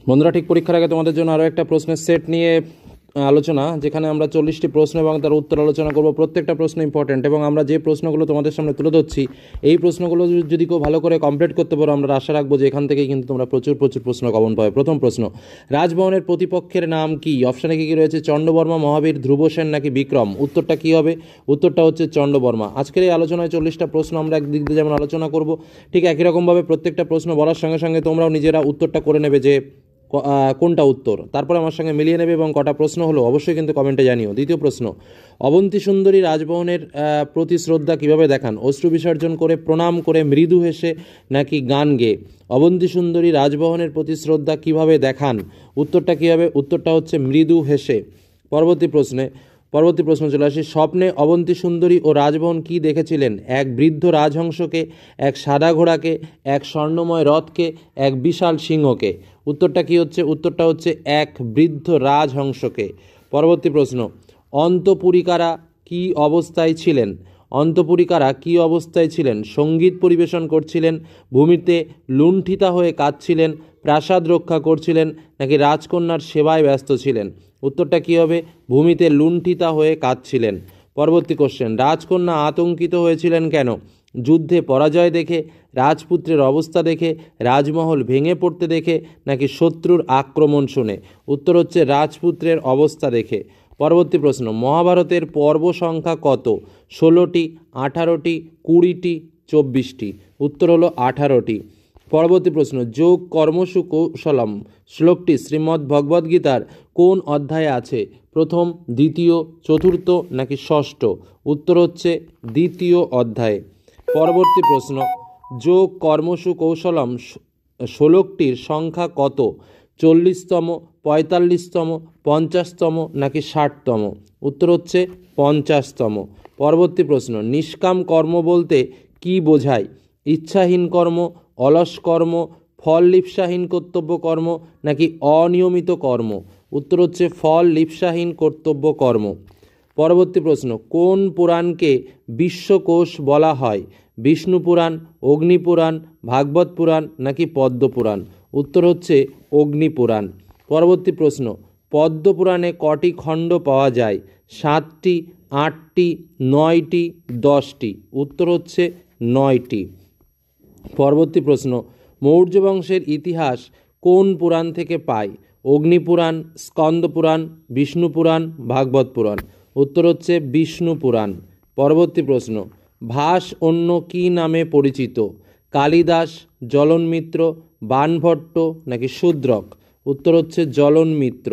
বন্ধুরা, ঠিক পরীক্ষার আগে তোমাদের জন্য আরও একটা প্রশ্নের সেট নিয়ে আলোচনা, যেখানে আমরা 40টি প্রশ্ন এবং তার উত্তর আলোচনা করব। প্রত্যেকটা প্রশ্ন ইম্পর্টেন্ট এবং আমরা যে প্রশ্নগুলো তোমাদের সামনে তুলে ধরছি এই প্রশ্নগুলো যদি কেউ ভালো করে কমপ্লিট করতে পারো, আমরা আশা রাখবো যে এখান থেকেই কিন্তু তোমরা প্রচুর প্রশ্ন কমন পাবে। প্রথম প্রশ্ন, রাজভবনের প্রতিপক্ষের নাম কি? অপশানে কী কী রয়েছে? চন্ডবর্মা, মহাবীর, ধ্রুব সেন নাকি বিক্রম? উত্তরটা কী হবে? উত্তরটা হচ্ছে চন্ডবর্মা। আজকের এই আলোচনায় 40টা প্রশ্ন আমরা একদিক দিয়ে যেমন আলোচনা করব, ঠিক একই রকমভাবে প্রত্যেকটা প্রশ্ন বলার সঙ্গে সঙ্গে তোমরাও নিজেরা উত্তরটা করে নেবে যে কোনটা উত্তর, তারপরে আমার সঙ্গে মিলিয়ে নেবে এবং কটা প্রশ্ন হলো অবশ্যই কিন্তু কমেন্টে জানিও। দ্বিতীয় প্রশ্ন, অবন্তী সুন্দরী রাজভবনের প্রতি শ্রদ্ধা কীভাবে দেখান? অশ্রু বিসর্জন করে, প্রণাম করে, মৃদু হেসে নাকি গান গেয়ে? অবন্তী সুন্দরী রাজভবনের প্রতি শ্রদ্ধা কীভাবে দেখান? উত্তরটা কী হবে? উত্তরটা হচ্ছে মৃদু হেসে। পরবর্তী প্রশ্ন চলে আসি। স্বপ্নে অবন্তী সুন্দরী ও রাজভবন কি দেখেছিলেন? এক বৃদ্ধ রাজহংসকে, এক সাদা ঘোড়াকে, এক স্বর্ণময় রথকে, এক বিশাল সিংহকে? উত্তরটা কি হচ্ছে? উত্তরটা হচ্ছে এক বৃদ্ধ রাজহংসকে। পরবর্তী প্রশ্ন, অন্তঃপুরিকারা কি অবস্থায় ছিলেন? অন্তঃপুরিকারা কি অবস্থায় ছিলেন? সঙ্গীত পরিবেশন করছিলেন, ভূমিতে লুণ্ঠিতা হয়ে কাঁদছিলেন, প্রাসাদ রক্ষা করছিলেন নাকি রাজকন্যার সেবায় ব্যস্ত ছিলেন? উত্তরটা কী হবে? ভূমিতে লুণ্ঠিতা হয়ে কাঁদছিলেন। পরবর্তী কোশ্চেন, রাজকন্যা আতঙ্কিত হয়েছিলেন কেন? যুদ্ধে পরাজয় দেখে, রাজপুত্রের অবস্থা দেখে, রাজমহল ভেঙে পড়তে দেখে নাকি শত্রুর আক্রমণ শুনে? উত্তর হচ্ছে রাজপুত্রের অবস্থা দেখে। পরবর্তী প্রশ্ন, মহাভারতের পর্ব সংখ্যা কত? 16টি, 18টি, 20টি, 24টি? উত্তর হলো 18টি। পরবর্তী প্রশ্ন, যোগ কর্মসু কৌশলম শ্লোকটি শ্রীমদ্ ভগবদ্গীতার কোন অধ্যায়ে আছে? প্রথম, দ্বিতীয়, চতুর্থ নাকি ষষ্ঠ? উত্তর হচ্ছে দ্বিতীয় অধ্যায়ে। পরবর্তী প্রশ্ন, যোগ কর্মসু কৌশলম শ্লোকটির সংখ্যা কত? 40তম, 45তম, 50তম নাকি 60তম? উত্তর হচ্ছে 50তম। পরবর্তী প্রশ্ন, নিষ্কাম কর্ম বলতে কি বোঝায়? ইচ্ছাহীন কর্ম, অলস কর্ম, ফল লিপ্সাহীন কর্তব্য কর্ম নাকি অনিয়মিত কর্ম? উত্তর হচ্ছে ফল লিপ্সাহীন কর্তব্য কর্ম। পরবর্তী প্রশ্ন, কোন পুরাণকে বিশ্বকোষ বলা হয়? বিষ্ণু পুরাণ, অগ্নিপুরাণ, ভাগবত পুরাণ নাকি পদ্মপুরাণ? উত্তর হচ্ছে অগ্নিপুরাণ। পরবর্তী প্রশ্ন, পদ্মপুরাণে কটি খণ্ড পাওয়া যায়? 7টি, 8টি, 9টি, 10টি? উত্তর হচ্ছে 9টি। পরবর্তী প্রশ্ন, মৌর্য বংশের ইতিহাস কোন পুরাণ থেকে পায়? অগ্নিপুরাণ, স্কন্দপুরাণ, বিষ্ণু পুরাণ, ভাগবত পুরাণ? উত্তর হচ্ছে বিষ্ণু পুরাণ। পরবর্তী প্রশ্ন, ভাস অন্য কী নামে পরিচিত? কালিদাস, জলনমিত্র, বাণভট্ট নাকি শূদ্রক? উত্তর হচ্ছে জলনমিত্র।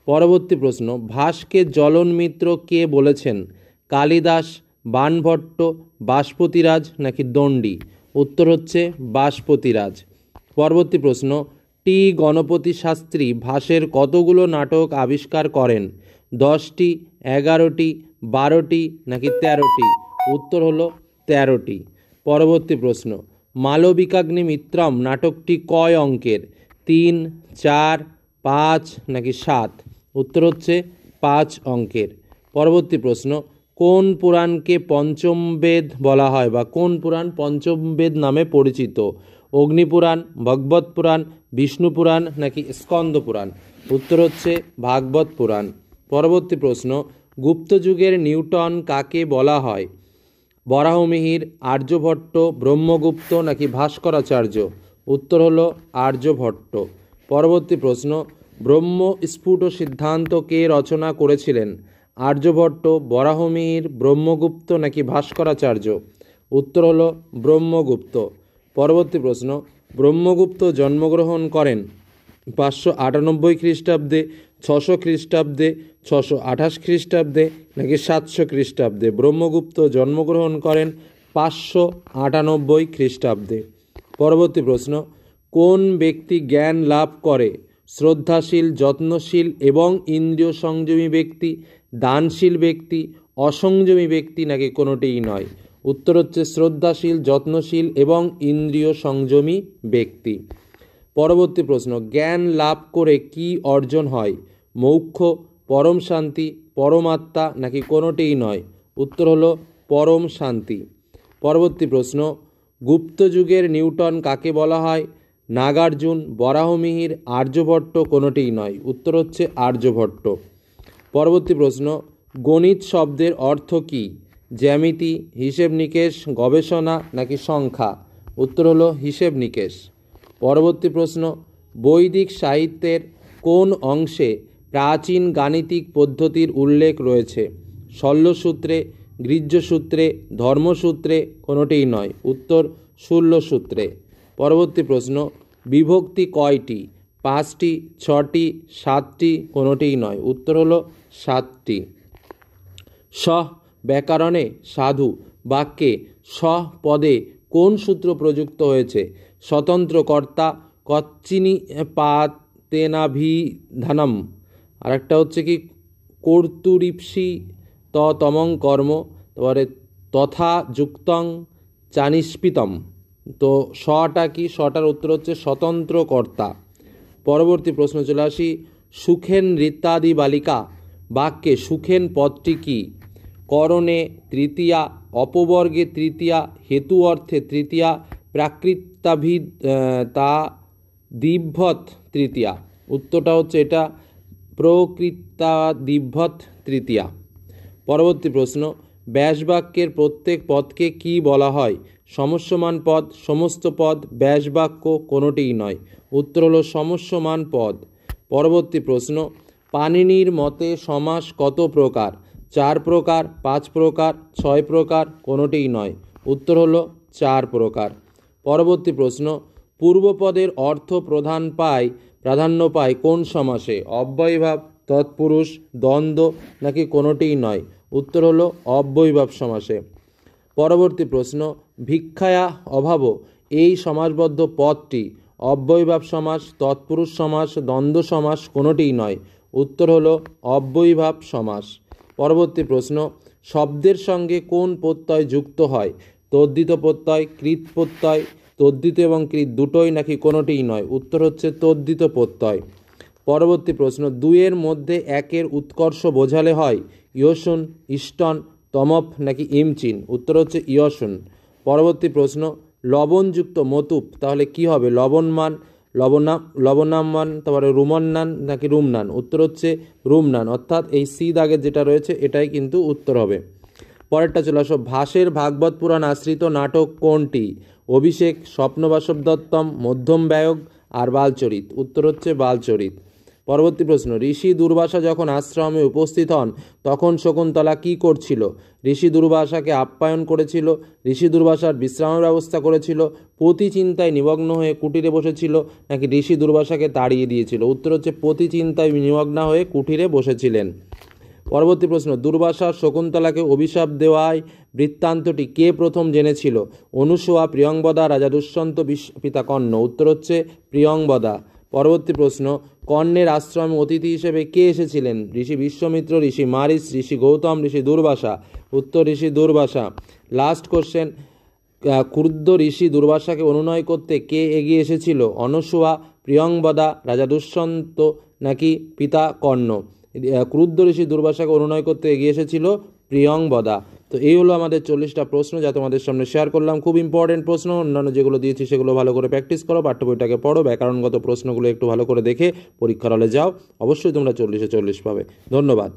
পরবর্তী প্রশ্ন, ভাসকে জলনমিত্র কে বলেছেন? কালিদাস, বাণভট্ট, বাসপতিরাজ নাকি দণ্ডী? উত্তর হচ্ছে বাসপতিরাজ। পরবর্তী প্রশ্ন, টি গণপতি শাস্ত্রী ভাসের কতগুলো নাটক আবিষ্কার করেন? 10টি, 11টি, 12টি নাকি 13টি? উত্তর হলো 13টি। পরবর্তী প্রশ্ন, মালবিকাগ্নিমিত্রম নাটকটি কয় অঙ্কের? 3, 4, 5 নাকি 7? উত্তর হচ্ছে 5 অঙ্কের। পরবর্তী প্রশ্ন, কোন পুরাণকে পঞ্চম বেদ বলা হয় বা কোন পুরাণ পঞ্চম বেদ নামে পরিচিত? অগ্নিপুরাণ, ভাগবত পুরাণ, বিষ্ণু পুরাণ নাকি স্কন্দ পুরাণ? উত্তর হচ্ছে ভাগবত পুরাণ। পরবর্তী প্রশ্ন, গুপ্ত যুগের নিউটন কাকে বলা হয়? বরাহমিহির, আর্যভট্ট, ব্রহ্মগুপ্ত নাকি ভাস্করাচার্য? উত্তর হলো আর্যভট্ট। পরবর্তী প্রশ্ন, ব্রহ্ম স্ফুট সিদ্ধান্ত কে রচনা করেছিলেন? আর্যভট্ট, বরাহমিহির, ব্রহ্মগুপ্ত নাকি ভাস্করাচার্য? উত্তর হলো ব্রহ্মগুপ্ত। পরবর্তী প্রশ্ন, ব্রহ্মগুপ্ত জন্মগ্রহণ করেন 598 খ্রিস্টাব্দে, 600 খ্রিস্টাব্দে, 628 খ্রিস্টাব্দে নাকি 700 খ্রিস্টাব্দে? ব্রহ্মগুপ্ত জন্মগ্রহণ করেন 598 খ্রিস্টাব্দে। পরবর্তী প্রশ্ন, কোন ব্যক্তি জ্ঞান লাভ করে? শ্রদ্ধাশীল, যত্নশীল এবং ইন্দ্রিয় সংযমী ব্যক্তি, দানশীল ব্যক্তি, অসংযমী ব্যক্তি নাকি কোনোটিই নয়? উত্তর হচ্ছে শ্রদ্ধাশীল, যত্নশীল এবং ইন্দ্রিয় সংযমী ব্যক্তি। পরবর্তী প্রশ্ন, জ্ঞান লাভ করে কি অর্জন হয়? মোক্ষ, পরম শান্তি, পরমাত্মা নাকি কোনোটিই নয়? উত্তর হলো পরম শান্তি। পরবর্তী প্রশ্ন, গুপ্ত যুগের নিউটন কাকে বলা হয়? নাগার্জুন, বরাহমিহির, আর্যভট্ট কোনোটিই নয়। উত্তর হচ্ছে আর্যভট্ট। পরবর্তী প্রশ্ন, গণিত শব্দের অর্থ কী? জ্যামিতি, হিসেব নিকেশ, গবেষণা নাকি সংখ্যা? উত্তর হলো হিসেব নিকেশ। পরবর্তী প্রশ্ন, বৈদিক সাহিত্যের কোন অংশে প্রাচীন গাণিতিক পদ্ধতির উল্লেখ রয়েছে? শল্যসূত্রে, গৃহ্যসূত্রে, ধর্মসূত্রে কোনোটিই নয়। উত্তর শূল্যসূত্রে। পরবর্তী প্রশ্ন, বিভক্তি কয়টি? 5টি, 6টি, 7টি কোনোটিই নয়। উত্তর হলো 7টি। সহ ব্যাকরণে সাধু বাক্যে সহ পদে কোন সূত্র প্রযুক্ত হয়েছে? স্বতন্ত্র কর্তা, কচ্চিনি পাতেনাভিধানম, আর একটা হচ্ছে কি কর্তুরীপ্সি তমং কর্ম, তারপরে তথা যুক্তং চানিষ্পিতম। তো শটা কি? শটার উত্তর হচ্ছে স্বতন্ত্র কর্তা। পরবর্তী প্রশ্ন চলে আসি, সুখেন নৃত্যাদি বালিকা বাক্যে সুখেন পদটি কি? করণে তৃতীয়া, অপবর্গে তৃতীয়া, হেতু অর্থে তৃতীয়া, তা দিভ্যত তৃতীয়া। উত্তরটা হচ্ছে এটা প্রকৃতাদিভ্যত তৃতীয়া। পরবর্তী প্রশ্ন, ব্যাসবাক্যের প্রত্যেক পদকে কি বলা হয়? সমস্যমান পদ, সমস্ত পদ, ব্যাসবাক্য কোনোটিই নয়। উত্তর হলো সমস্যমান পদ। পরবর্তী প্রশ্ন, পাণিনির মতে সমাস কত প্রকার? 4 প্রকার, 5 প্রকার, 6 প্রকার কোনোটিই নয়। উত্তর হলো 4 প্রকার। পরবর্তী প্রশ্ন, পূর্বপদের অর্থ প্রাধান্য পায় কোন সমাসে? অব্যয়ভাব, তৎপুরুষ, দ্বন্দ্ব নাকি কোনোটিই নয়? উত্তর হলো অব্যয়ভাব সমাসে। পরবর্তী প্রশ্ন, ভিক্ষায়া অভাব এই সমাসবদ্ধ পদটি অব্যয়ভাব সমাস, তৎপুরুষ সমাস, দ্বন্দ্ব সমাস কোনোটিই নয়। উত্তর হলো অব্যয়ভাব সমাস। পরবর্তী প্রশ্ন, শব্দের সঙ্গে কোন প্রত্যয় যুক্ত হয়? তদ্ধিত প্রত্যয়, কৃৎ প্রত্যয়, তদ্ধিত এবং কৃৎ দুটোই নাকি কোনোটিই নয়? উত্তর হচ্ছে তদ্ধিত প্রত্যয়। পরবর্তী প্রশ্ন, 2-এর মধ্যে 1-এর উৎকর্ষ বোঝালে হয় ইয়সুন, ইষ্টন, তমপ নাকি ইমচিন? উত্তর হচ্ছে ইয়সুন। পরবর্তী প্রশ্ন, লবণযুক্ত মতুপ তাহলে কি হবে? লবণমান, লবণাম্মান, তারপরে রুমন্নান নাকি রুমনান? উত্তর হচ্ছে রুমনান, অর্থাৎ এই সি দাগের যেটা রয়েছে এটাই কিন্তু উত্তর হবে। পরেরটা চলে আসো, ভাসের ভাগবত পুরাণ আশ্রিত নাটক কোনটি? অভিষেক, স্বপ্নবাসব দত্তম, মধ্যম ব্যয়গ আর বালচরিত? উত্তর হচ্ছে বালচরিত। পরবর্তী প্রশ্ন, ঋষি দুর্বাসা যখন আশ্রমে উপস্থিত হন তখন শকুন্তলা কি করছিল? ঋষি দুর্বাসাকে আপ্যায়ন করেছিল, ঋষি দুর্বাসার বিশ্রামের ব্যবস্থা করেছিল, পতি চিন্তায় নিমগ্ন হয়ে কুটিরে বসেছিল নাকি ঋষি দুর্বাসাকে তাড়িয়ে দিয়েছিল? উত্তর হচ্ছে পতি চিন্তায় নিমগ্ন হয়ে কুটিরে বসেছিলেন। পরবর্তী প্রশ্ন, দুর্বাসা শকুন্তলাকে অভিশাপ দেওয়ায় বৃত্তান্তটি কে প্রথম জেনেছিল? অনুসূয়া, প্রিয়ংবদা, রাজা দুষ্যন্ত, পিতা কর্ণ? উত্তর হচ্ছে প্রিয়ংবদা। পরবর্তী প্রশ্ন, কর্ণের আশ্রমে অতিথি হিসেবে কে এসেছিলেন? ঋষি বিশ্বামিত্র, ঋষি মারিচ, ঋষি গৌতম, ঋষি দুর্বাসা? উত্তর ঋষি দুর্বাসা। লাস্ট কোশ্চেন, ক্রুদ্ধ ঋষি দুর্বাসাকে অনুনয় করতে কে এগিয়ে এসেছিল? অনুসূয়া, প্রিয়ংবদা, রাজা দুষ্যন্ত নাকি পিতা কর্ণ? ক্রুদ্ধ ঋষি দুর্বাসাকে অনুনয় করতে এগিয়ে এসেছিল প্রিয়ংবদা। তো এই হলো আমাদের 40টা প্রশ্ন যা তোমাদের সামনে শেয়ার করলাম। খুব ইম্পর্টেন্ট প্রশ্ন, অন্যান্য যেগুলো দিয়েছি সেগুলো ভালো করে প্র্যাকটিস করো, পাঠ্য বইটাকে পড়ো, ব্যাকরণগত প্রশ্নগুলো একটু ভালো করে দেখে পরীক্ষার হলে যাও। অবশ্যই তোমরা 40-এ 40 পাবে। ধন্যবাদ।